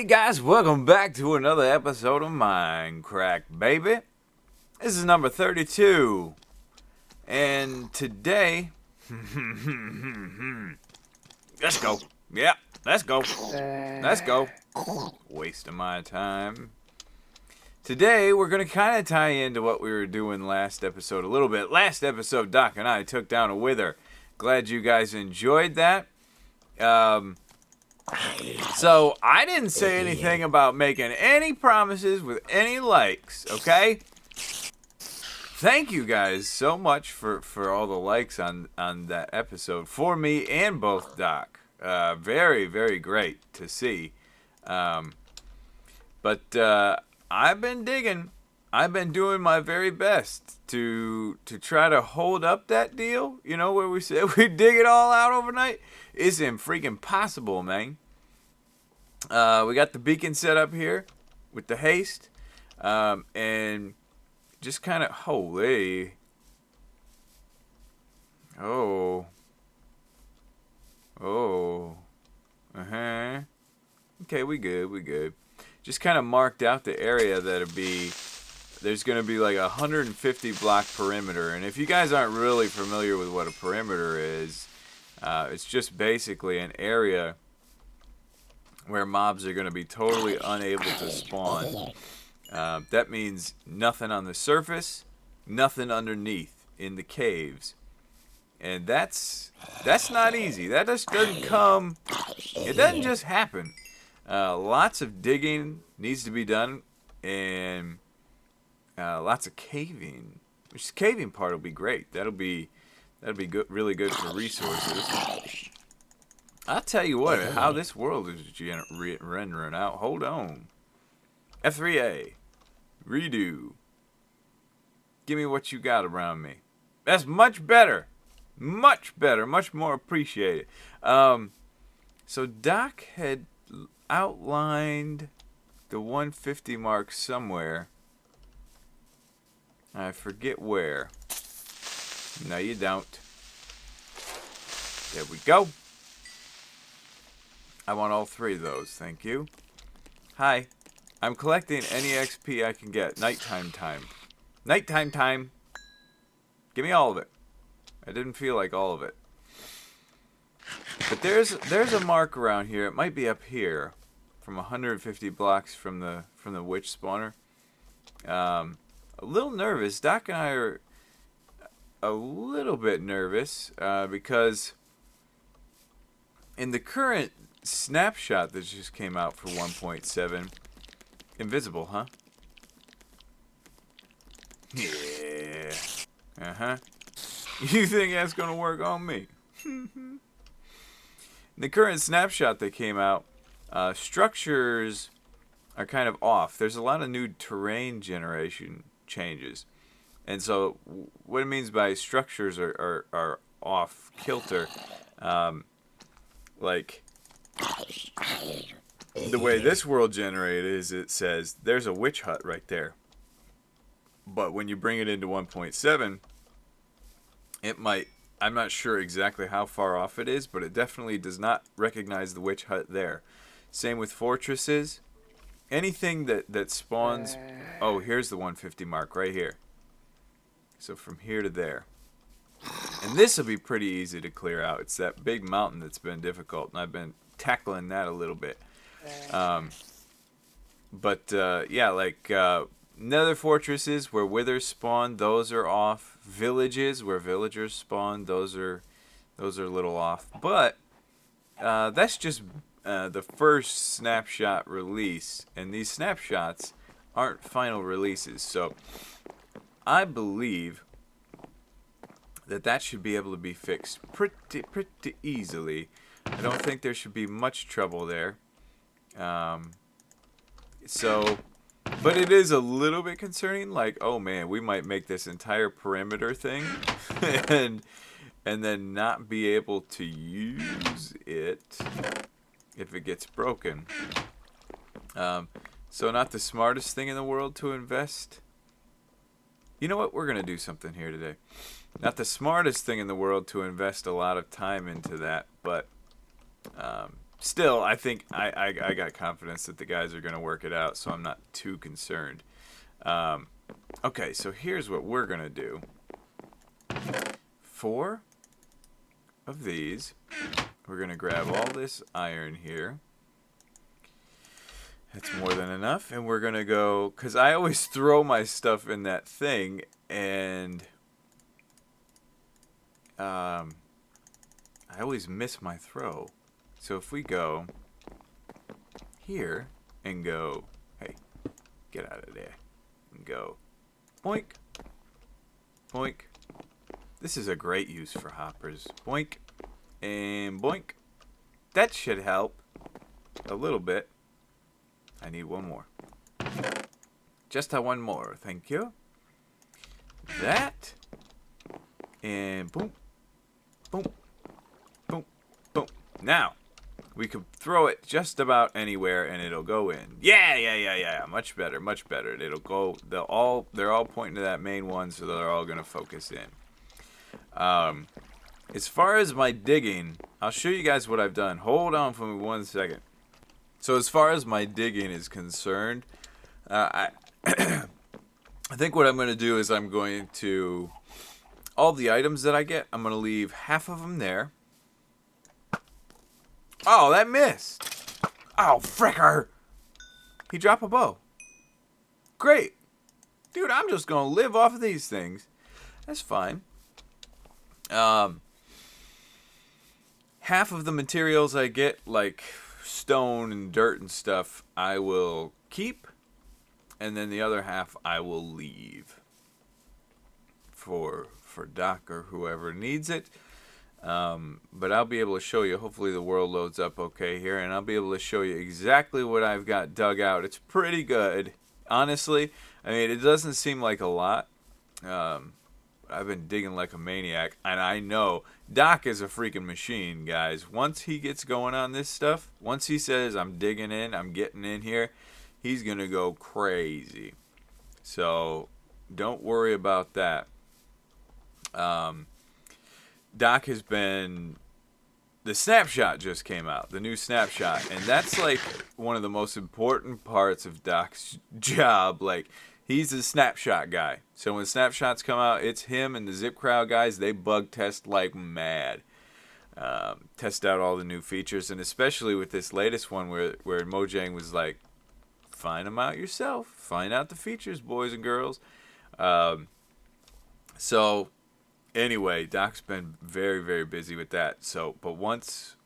guys, welcome back to another episode of Mindcrack, baby. This is number 32. And today... let's go. Yeah, let's go. Let's go. Waste of my time. Today, we're going to kind of tie into what we were doing last episode a little bit. Last episode, Doc and I took down a wither. Glad you guys enjoyed that. So, I didn't say anything about making any promises with any likes, okay? Thank you guys so much for all the likes on that episode. For me and both Doc. Very, very great to see. But I've been digging. I've been doing my very best to try to hold up that deal. You know, where we said we'd dig it all out overnight? It's freaking possible, man. We got the beacon set up here with the haste. And just kind of, holy. Oh. Uh-huh. Okay, we good. Just kind of marked out the area that'll be, there's going to be like a 150 block perimeter. And if you guys aren't really familiar with what a perimeter is, it's just basically an area where mobs are going to be totally unable to spawn. That means nothing on the surface, nothing underneath in the caves. And that's not easy. That just doesn't come, it doesn't just happen. Lots of digging needs to be done, and lots of caving. Which the caving part will be great. That'll be good, really good for resources. I'll tell you what, how this world is rendering out. Hold on. F3A. Redo. Give me what you got around me. That's much better. Much better. Much more appreciated. So Doc had outlined the 150 mark somewhere. I forget where. No, you don't. There we go. I want all three of those, thank you. Hi. I'm collecting any XP I can get. Nighttime time. Nighttime time. Give me all of it. I didn't feel like all of it. But there's a mark around here. It might be up here, from 150 blocks from the witch spawner. A little nervous. Doc and I are a little bit nervous because in the current snapshot that just came out for 1.7, invisible, huh? Yeah. Uh-huh. You think that's gonna work on me? The current snapshot that came out, structures are kind of off. There's a lot of new terrain generation changes. And so what it means by structures are off kilter, like the way this world generated is, it says there's a witch hut right there. But when you bring it into 1.7, it might, I'm not sure exactly how far off it is, but it definitely does not recognize the witch hut there. Same with fortresses. Anything that spawns... Oh, here's the 150 mark right here. So from here to there. And this will be pretty easy to clear out. It's that big mountain that's been difficult, and I've been tackling that a little bit. Yeah, like... nether fortresses where withers spawn, those are off. Villages where villagers spawn, those are a little off. But that's just the first snapshot release, and these snapshots aren't final releases. So I believe that should be able to be fixed pretty easily. I don't think there should be much trouble there. But it is a little bit concerning, like, oh man, we might make this entire perimeter thing and then not be able to use it if it gets broken. So not the smartest thing in the world to invest. You know what? We're going to do something here today. Not the smartest thing in the world to invest a lot of time into that, but still, I think I got confidence that the guys are going to work it out, so I'm not too concerned. Okay, so here's what we're going to do. 4 of these. We're going to grab all this iron here. That's more than enough. And we're going to go, because I always throw my stuff in that thing, and I always miss my throw. So if we go here and go, hey, get out of there, and go boink, boink. This is a great use for hoppers. Boink and boink. That should help a little bit. I need one more. Just one more, thank you. That and boom, boom, boom, boom. Now we can throw it just about anywhere and it'll go in. Yeah. Much better, much better. It'll go. They're all pointing to that main one, so they're all gonna focus in. As far as my digging, I'll show you guys what I've done. Hold on for me 1 second. So as far as my digging is concerned, I think what I'm going to do is I'm going to, all the items that I get, I'm going to leave half of them there. Oh, that missed. Oh, fricker. He dropped a bow. Great. Dude, I'm just going to live off of these things. That's fine. Half of the materials I get, like stone and dirt and stuff, I will keep, and then the other half I will leave for Doc or whoever needs it. But I'll be able to show you. Hopefully the world loads up okay here, and I'll be able to show you exactly what I've got dug out. It's pretty good, honestly. I mean, it doesn't seem like a lot. I've been digging like a maniac, and I know Doc is a freaking machine, guys. Once he gets going on this stuff, once he says, I'm digging in, I'm getting in here, he's going to go crazy. So don't worry about that. Doc has been... The snapshot just came out, the new snapshot, and that's like one of the most important parts of Doc's job. Like, he's a snapshot guy. So when snapshots come out, it's him and the Zip Crowd guys. They bug test like mad. Test out all the new features. And especially with this latest one where Mojang was like, find them out yourself. Find out the features, boys and girls. So anyway, Doc's been very, very busy with that. So, but once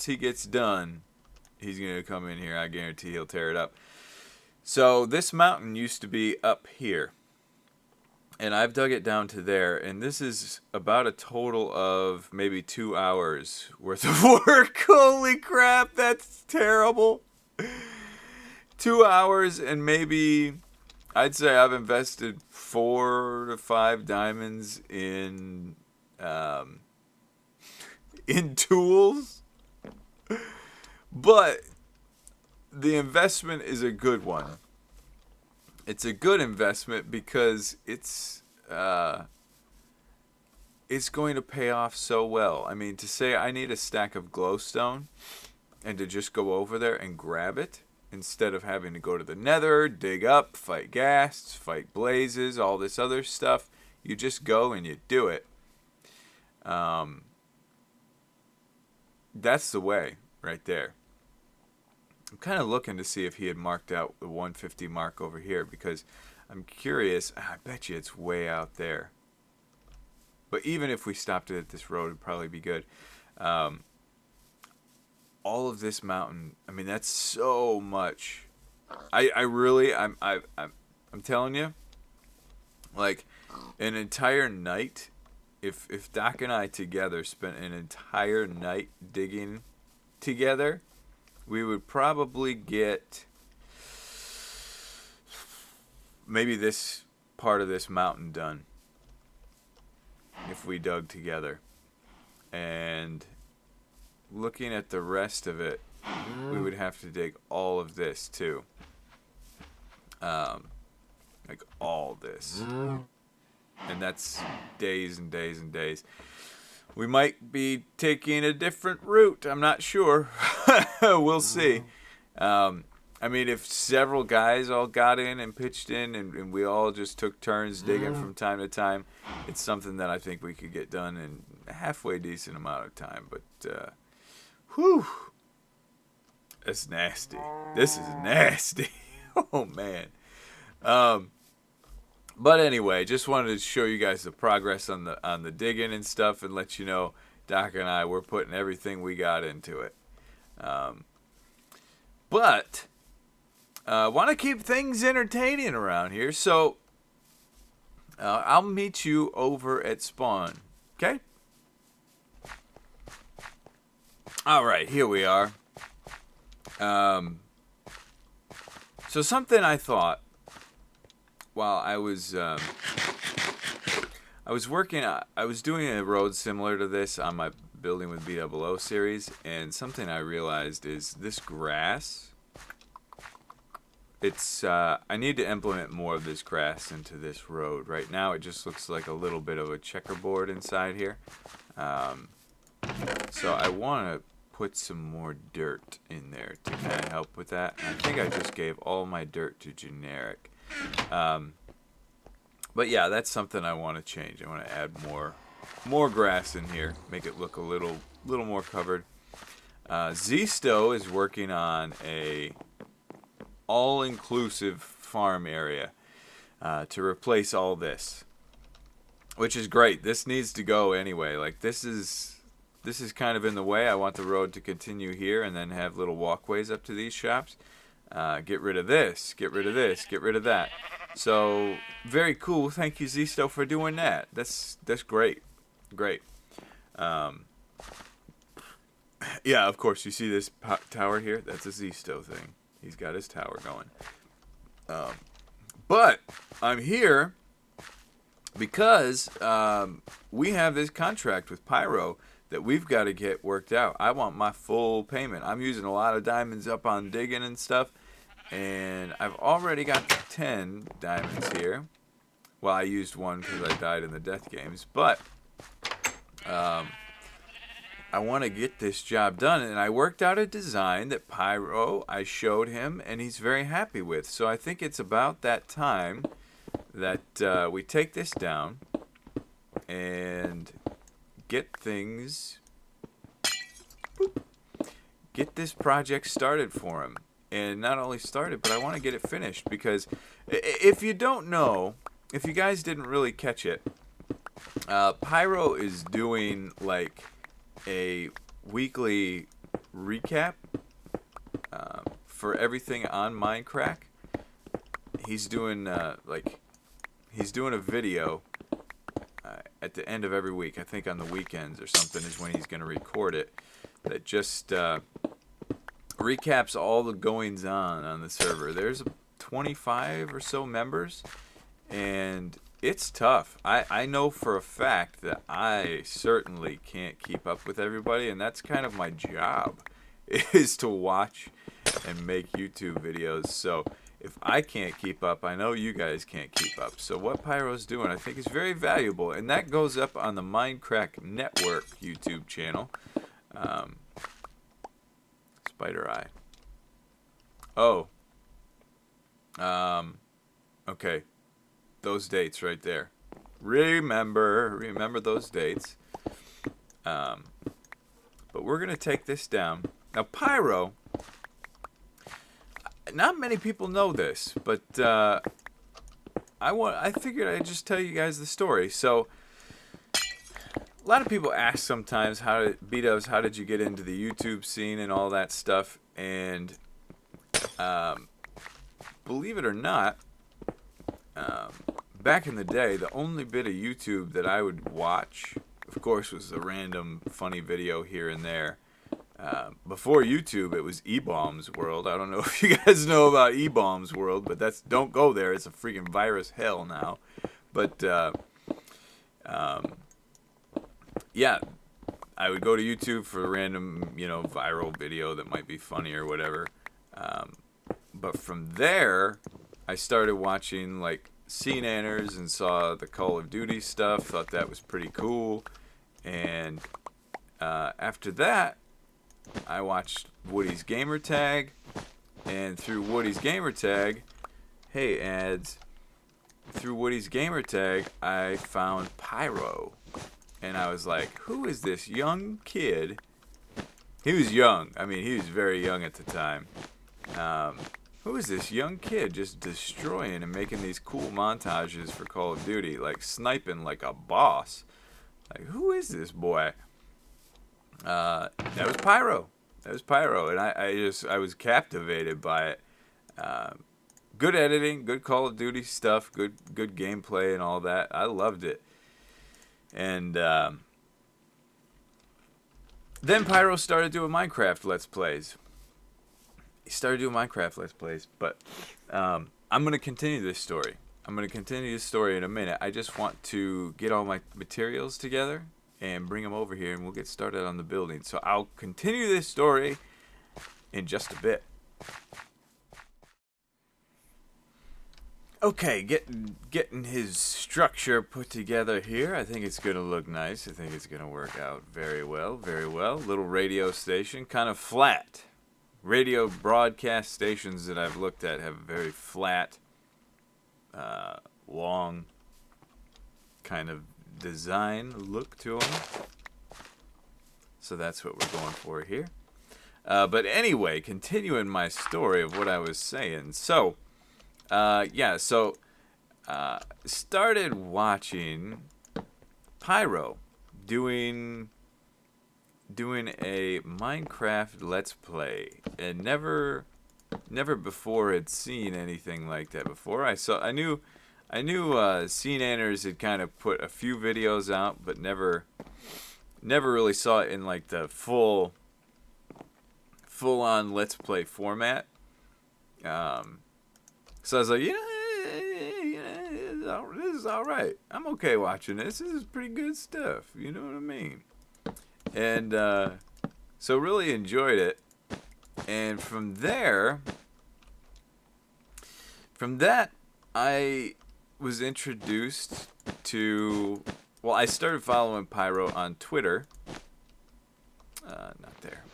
he gets done, he's going to come in here. I guarantee he'll tear it up. So this mountain used to be up here, and I've dug it down to there, and this is about a total of maybe 2 hours worth of work. Holy crap, that's terrible. 2 hours, and maybe I'd say I've invested 4 to 5 diamonds in tools, but the investment is a good one. It's a good investment because it's going to pay off so well. I mean, to say I need a stack of glowstone and to just go over there and grab it instead of having to go to the nether, dig up, fight ghasts, fight blazes, all this other stuff. You just go and you do it. That's the way right there. I'm kind of looking to see if he had marked out the 150 mark over here because I'm curious. I bet you it's way out there. But even if we stopped it at this road, it'd probably be good. All of this mountain, I mean, that's so much. I'm telling you, like an entire night, if Doc and I together spent an entire night digging together, we would probably get maybe this part of this mountain done if we dug together. And looking at the rest of it, we would have to dig all of this too. Like all this. And that's days and days and days. we might be taking a different route. I'm not sure. We'll see. I mean, if several guys all got in and pitched in, and we all just took turns digging from time to time, it's something that I think we could get done in a halfway decent amount of time. But, whew, that's nasty. This is nasty. Oh, man. But anyway, just wanted to show you guys the progress on the digging and stuff, and let you know Doc and I, we're putting everything we got into it. But want to keep things entertaining around here, so I'll meet you over at spawn. Okay? All right, here we are. So something I thought while I was working, I was doing a road similar to this on my Building with BOO series, and something I realized is this grass. It's I need to implement more of this grass into this road. Right now, it just looks like a little bit of a checkerboard inside here. So I want to put some more dirt in there to kind of help with that. And I think I just gave all my dirt to generic. But yeah, that's something I want to change. I want to add more grass in here, make it look a little more covered. Zisto is working on a all-inclusive farm area to replace all this, which is great. This needs to go anyway. Like this is kind of in the way. I want the road to continue here and then have little walkways up to these shops. Get rid of this, get rid of this, get rid of that. So very cool. Thank you, Zisto, for doing that. That's great. Great. Yeah, of course, you see this tower here? That's a Zisto thing. He's got his tower going. But I'm here because we have this contract with Pyro that we've got to get worked out. I want my full payment. I'm using a lot of diamonds up on digging and stuff, and I've already got 10 diamonds here. Well, I used one because I died in the death games, but I want to get this job done, and I worked out a design that Pyro, I showed him, and he's very happy with. So I think it's about that time that we take this down and get things, get this project started for him. And not only started, but I want to get it finished, because if you don't know, if you guys didn't really catch it, Pyro is doing like a weekly recap for everything on Mindcrack. He's doing he's doing a video at the end of every week. I think on the weekends or something is when he's going to record it. That just recaps all the goings on the server. There's 25 or so members, and it's tough. I know for a fact that I certainly can't keep up with everybody, and that's kind of my job, is to watch and make YouTube videos. So if I can't keep up, I know you guys can't keep up. So what Pyro's doing, I think, is very valuable, and that goes up on the Mindcrack Network YouTube channel. Spider Eye. Oh. Okay. Those dates right there. Remember those dates. But we're gonna take this down. Now, Pyro, not many people know this, but I figured I'd just tell you guys the story. So a lot of people ask sometimes, B-Dubs, how did you get into the YouTube scene and all that stuff? And believe it or not, back in the day, the only bit of YouTube that I would watch, of course, was a random funny video here and there. Before YouTube, it was E-Bombs World. I don't know if you guys know about E-Bombs World, but don't go there. It's a freaking virus hell now. But yeah, I would go to YouTube for a random, viral video that might be funny or whatever. But from there, I started watching like Scene Anners and saw the Call of Duty stuff. Thought that was pretty cool. And after that, I watched Woody's Gamertag, and through Woody's Gamertag, hey ads, through Woody's Gamertag, I found Pyro, and I was like, who is this young kid? He was young. I mean, he was very young at the time. Who is this young kid just destroying and making these cool montages for Call of Duty, like sniping like a boss? Like, who is this boy? That was Pyro. That was Pyro, and I was captivated by it. Good editing, good Call of Duty stuff, good gameplay and all that. I loved it. And then Pyro started doing Minecraft Let's Plays. He started doing Minecraft Let's Plays, but I'm going to continue this story. I'm going to continue this story in a minute. I just want to get all my materials together and bring them over here, and we'll get started on the building. So I'll continue this story in just a bit. Okay, getting his structure put together here. I think it's going to look nice. I think it's going to work out very well, very well. Little radio station, kind of flat. Radio broadcast stations that I've looked at have very flat, long kind of design look to them. So that's what we're going for here. But anyway, continuing my story of what I was saying. So, started watching Pyro doing a Minecraft Let's Play, and never before had seen anything like that before. I knew CNanners had kind of put a few videos out, but never really saw it in like the full on Let's Play format. So I was like, this is all right. I'm okay watching this. This is pretty good stuff. You know what I mean? And so really enjoyed it. And from that, I was introduced to, well, I started following Pyro on Twitter. Not there.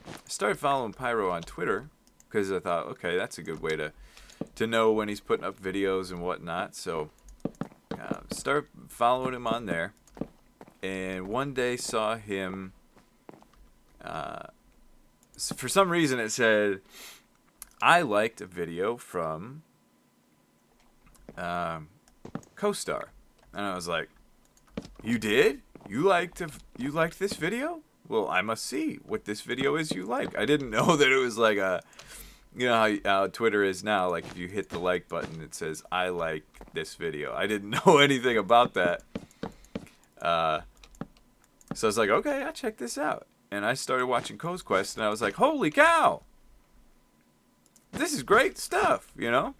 I started following Pyro on Twitter because I thought, okay, that's a good way to know when he's putting up videos and whatnot. So start following him on there. And one day saw him, for some reason it said, I liked a video from CoStar. And I was like, you did? You liked this video? Well, I must see what this video is you like. I didn't know that it was like a, you know how Twitter is now, like if you hit the like button, it says, I like this video. I didn't know anything about that. So I was like, okay, I'll check this out. And I started watching Coast Quest, and I was like, holy cow! This is great stuff, you know?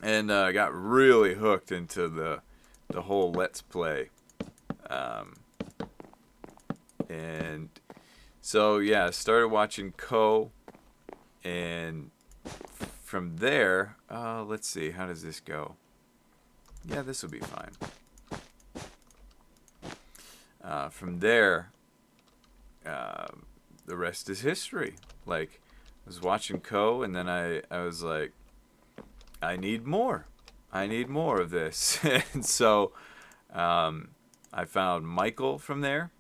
And I got really hooked into the whole Let's Play. And so, yeah, I started watching and from there, let's see, how does this go? Yeah, this will be fine. From there, the rest is history. Like, I was watching and then I was like, I need more. I need more of this. And so I found Michael from there,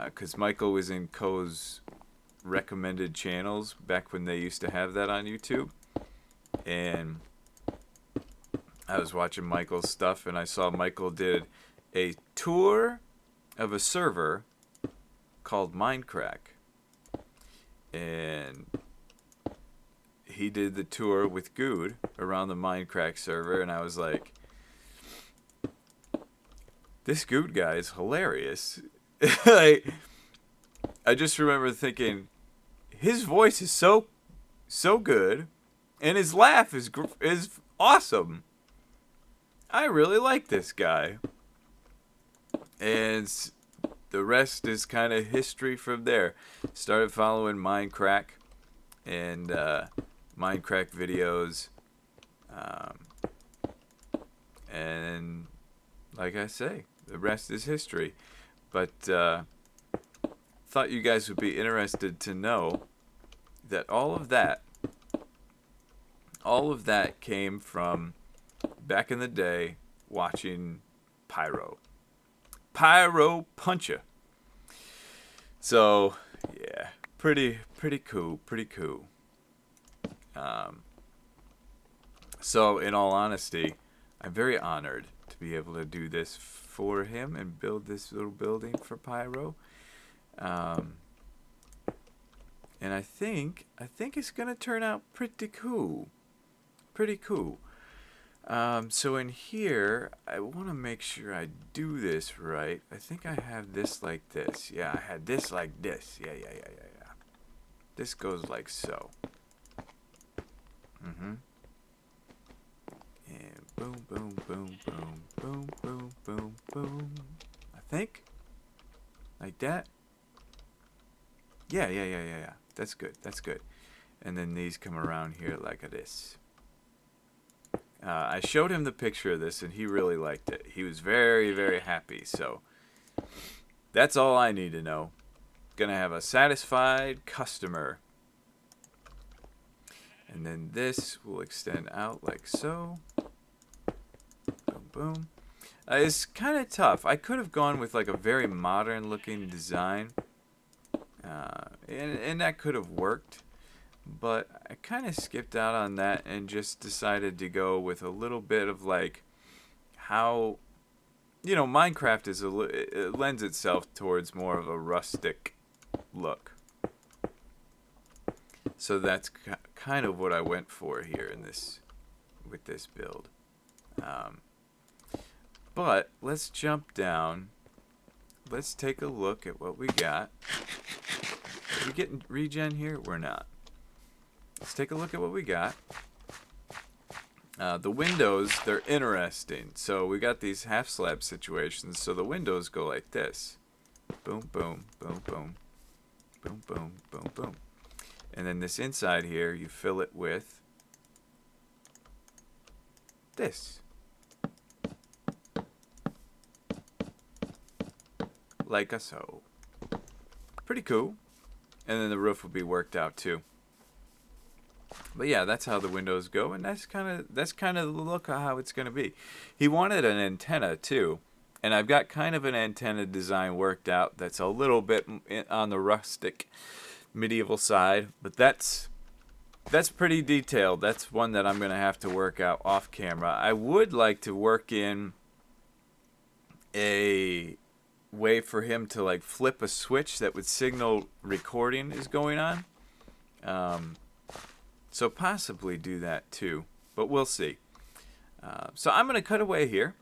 because Michael was in Co's recommended channels back when they used to have that on YouTube. And I was watching Michael's stuff, and I saw Michael did a tour of a server called Mindcrack. And he did the tour with Good around the Mindcrack server, and I was like, this Good guy is hilarious. Like, I just remember thinking, his voice is so good, and his laugh is awesome. I really like this guy. And the rest is kind of history from there. Started following Mindcrack and Mindcrack videos. And like I say, the rest is history. But thought you guys would be interested to know that all of that came from back in the day watching Pyro. Pyro Puncher. So, yeah, pretty cool, pretty cool. So, in all honesty, I'm very honored to be able to do this for him and build this little building for Pyro. And I think it's gonna turn out pretty cool. Pretty cool. So in here, I want to make sure I do this right. I think I have this like this. Yeah, I had this like this. Yeah. This goes like so. And boom, boom, boom, boom, boom, boom, boom, boom. I think. Like that. Yeah. That's good. That's good. And then these come around here like this. I showed him the picture of this, and he really liked it. He was very, very happy. So that's all I need to know. Gonna have a satisfied customer. And then this will extend out like so. Boom, boom. It's kind of tough. I could have gone with like a very modern looking design. And that could have worked. But I kind of skipped out on that and just decided to go with a little bit of like how, Minecraft it lends itself towards more of a rustic look. So that's kind of what I went for here with this build. But let's jump down. Let's take a look at what we got. Are we getting regen here? We're not. Let's take a look at what we got. The windows, they're interesting. So we got these half slab situations. So the windows go like this. Boom, boom, boom, boom. Boom, boom, boom, boom. And then this inside here, you fill it with this. Like so. Pretty cool. And then the roof will be worked out too. But yeah, that's how the windows go, and that's kind of the look of how it's going to be. He wanted an antenna too, and I've got kind of an antenna design worked out that's a little bit on the rustic medieval side, but that's pretty detailed. That's one that I'm going to have to work out off camera. I would like to work in a way for him to like flip a switch that would signal recording is going on. So possibly do that too, but we'll see. So I'm going to cut away here,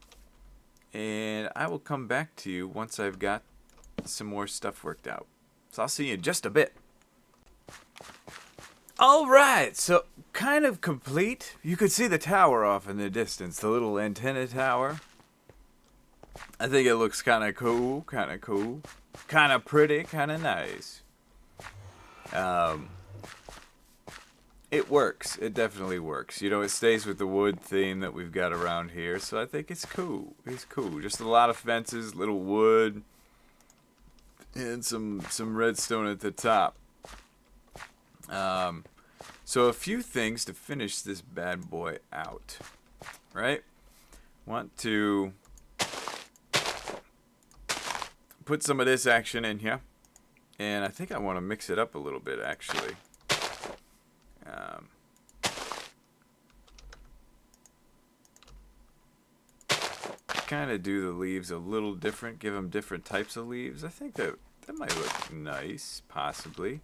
and I will come back to you once I've got some more stuff worked out. So I'll see you in just a bit. All right, so kind of complete. You could see the tower off in the distance, the little antenna tower. I think it looks kind of cool, kind of pretty, kind of nice. It works. It definitely works. It stays with the wood theme that we've got around here, so I think it's cool. It's cool. Just a lot of fences, little wood, and some redstone at the top. So a few things to finish this bad boy out, right? Want to put some of this action in here, and I think I want to mix it up a little bit, actually. Kind of do the leaves a little different, give them different types of leaves. I think that might look nice, possibly.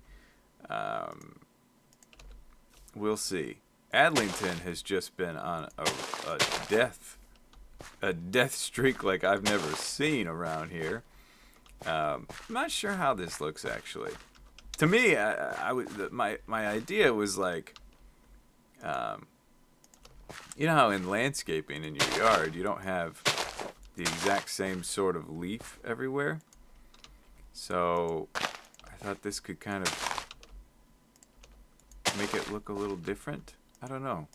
We'll see. Adlington has just been on a death streak like I've never seen around here. I'm not sure how this looks, actually. To me, my idea was like, you know how in landscaping in your yard you don't have the exact same sort of leaf everywhere. So I thought this could kind of make it look a little different. I don't know.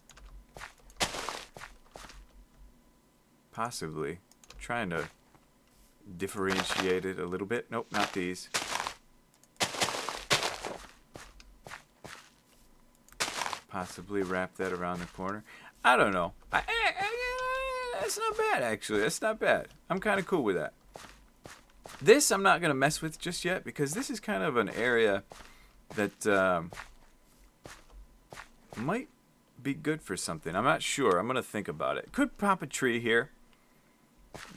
Possibly. Trying to differentiate it a little bit. Nope, not these. Possibly wrap that around the corner. I don't know. That's not bad, actually. That's not bad. I'm kind of cool with that. This I'm not going to mess with just yet because this is kind of an area that might be good for something. I'm not sure. I'm going to think about it. Could pop a tree here.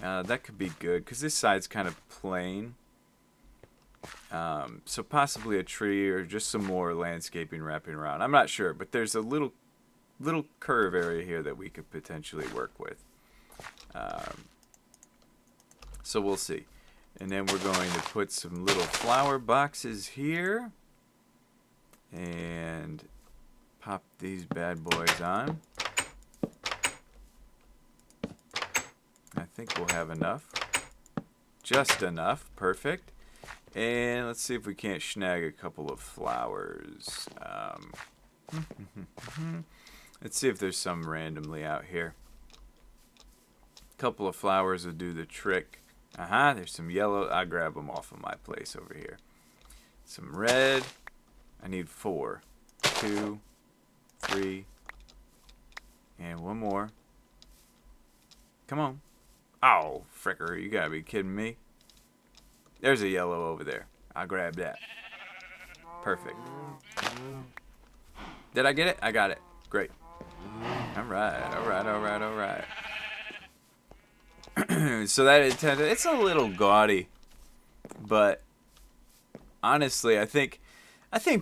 That could be good because this side's kind of plain. So possibly a tree or just some more landscaping wrapping around. I'm not sure, but there's a little curve area here that we could potentially work with. So we'll see. And then we're going to put some little flower boxes here. And pop these bad boys on. I think we'll have enough. Just enough. Perfect. And let's see if we can't snag a couple of flowers. Let's see if there's some randomly out here. A couple of flowers will do the trick. There's some yellow. I'll grab them off of my place over here. Some red. I need 4. 2, 3, and one more. Come on. Oh, fricker, you gotta be kidding me. There's a yellow over there. I'll grab that. Perfect. Did I get it? I got it. Great. Alright. So that intended, it's a little gaudy, but honestly, I think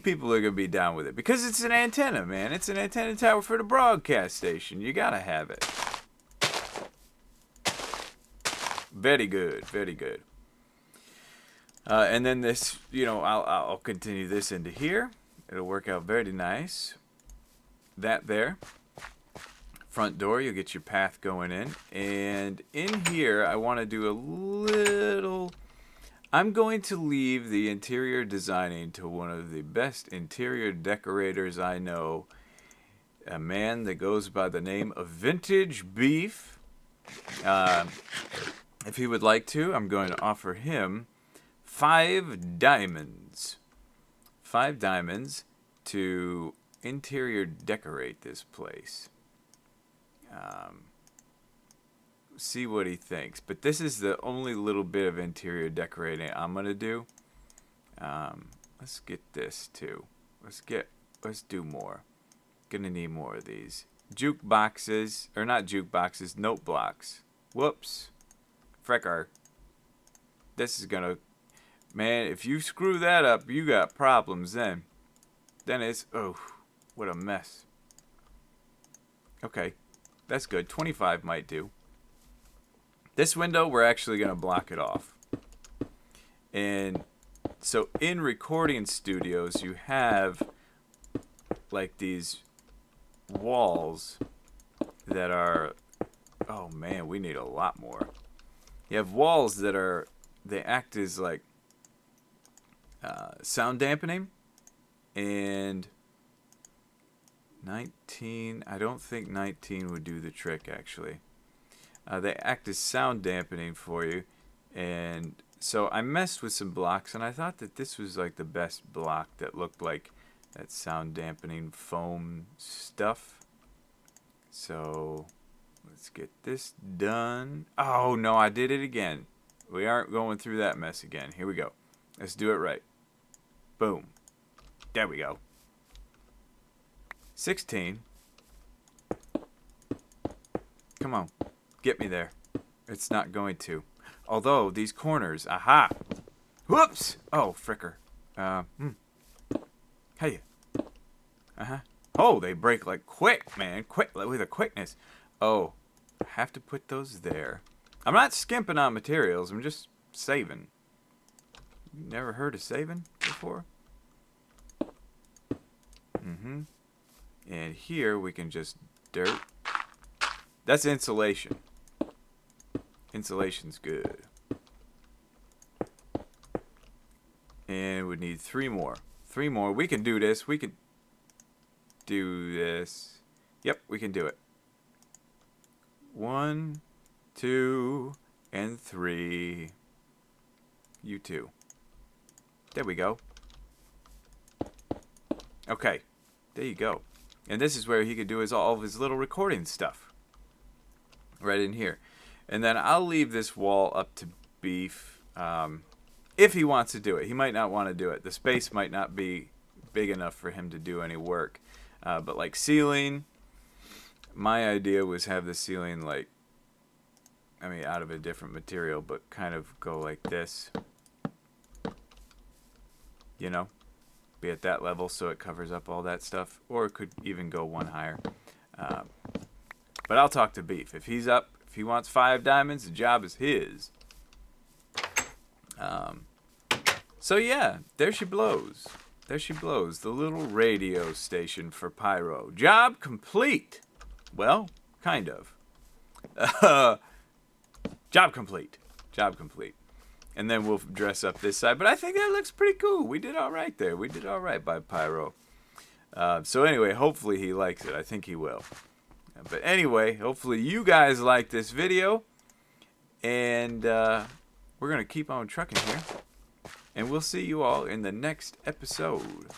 people are gonna be down with it because it's an antenna, man. It's an antenna tower for the broadcast station. You gotta have it. Very good, very good. And then this, I'll continue this into here. It'll work out very nice. That there. Front door, you'll get your path going in. And in here, I want to do a little... I'm going to leave the interior designing to one of the best interior decorators I know. A man that goes by the name of Vintage Beef. If he would like to, I'm going to offer him 5 diamonds. 5 diamonds to interior decorate this place. See what he thinks. But this is the only little bit of interior decorating I'm going to do. Let's get this too. Let's do more. Gonna need more of these. Jukeboxes, or not jukeboxes, note blocks. Whoops. Fricker. This is gonna... Man, if you screw that up, you got problems then. Then it's... Oh, what a mess. Okay. That's good. 25 might do. This window, we're actually going to block it off. And so in recording studios, you have like these walls that are... Oh, man, we need a lot more. You have walls that are... They act as like sound dampening. And 19... I don't think 19 would do the trick, actually. They act as sound dampening for you. And so I messed with some blocks, and I thought that this was like the best block that looked like that sound dampening foam stuff. So let's get this done. Oh, no, I did it again. We aren't going through that mess again. Here we go. Let's do it right. Boom. There we go. 16. Come on. Get me there. It's not going to. Although, these corners. Aha! Whoops! Oh, fricker. Hey. Uh-huh. Oh, they break like quick, man. Quick, with a quickness. Oh, I have to put those there. I'm not skimping on materials. I'm just saving. You never heard of saving before? Mm-hmm. And here we can just dirt. That's insulation. Insulation's good. And we need 3 more. 3 more. We can do this. We can do this. Yep, we can do it. 1, 2, and 3. You too. There we go. Okay. There you go. And this is where he could do all of his little recording stuff. Right in here. And then I'll leave this wall up to Beef. If he wants to do it. He might not want to do it. The space might not be big enough for him to do any work. But like ceiling, my idea was have the ceiling like, I mean, out of a different material, but kind of go like this. You know? Be at that level so it covers up all that stuff. Or it could even go one higher. But I'll talk to Beef. If he's up, if he wants 5 diamonds, the job is his. So yeah, there she blows. There she blows. The little radio station for Pyro. Job complete. Well, kind of. Job complete. Job complete. And then we'll dress up this side. But I think that looks pretty cool. We did all right there. We did all right by Pyro. So anyway, hopefully he likes it. I think he will. But anyway, hopefully you guys like this video. And we're going to keep on trucking here. And we'll see you all in the next episode.